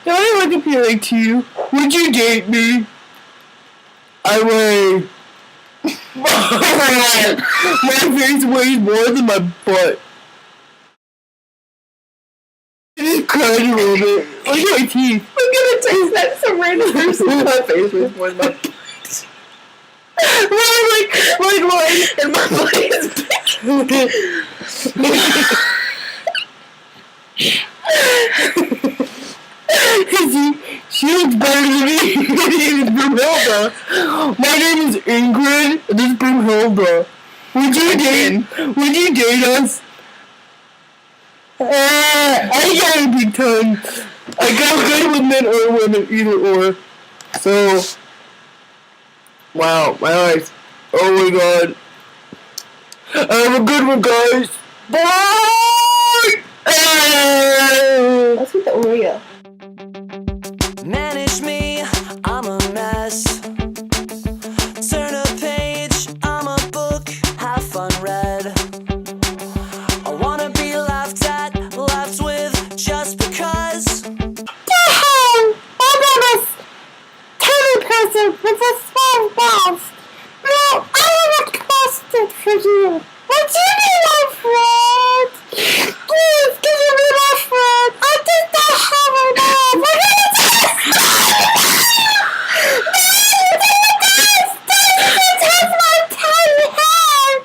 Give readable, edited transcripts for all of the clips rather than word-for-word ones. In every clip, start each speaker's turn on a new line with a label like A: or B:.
A: I would appeal like to you. Would you date me? I weigh. My face weighs more than my butt. I just cried a little bit. Look at my teeth.
B: I'm gonna taste that some random person. My face weighs more than my butt. Like, and my butt is big.
A: She looks better than me. My name is Brumhilda. My name is Ingrid. This is Brumhilda. Would you date us? I got a big tongue. I got good with men or women, either or. So, wow, my eyes. Oh my god. Have a good one, guys. Bye!
B: Let's get the Oreo.
C: Manage me, I'm a mess. Turn a page, I'm a book, have fun read. I wanna be laughed at, laughed with, just because.
D: I'm a tiny person with a small mouth. Now, I have a question for you. Would you be my friend? Please, can you be my friend? I just don't have a mom. Touch my tiny head.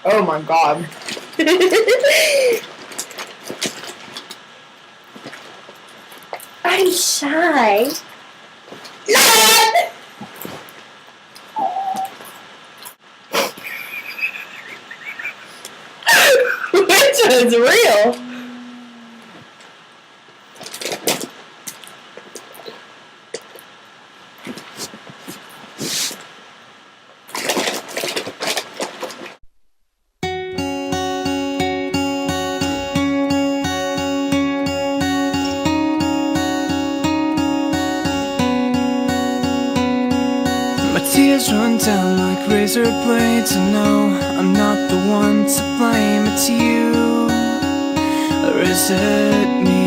B: Oh my god. I'm shy. Which is real?
C: Tears run down like razor blades. I know I'm not the one to blame. It's you, or is it me?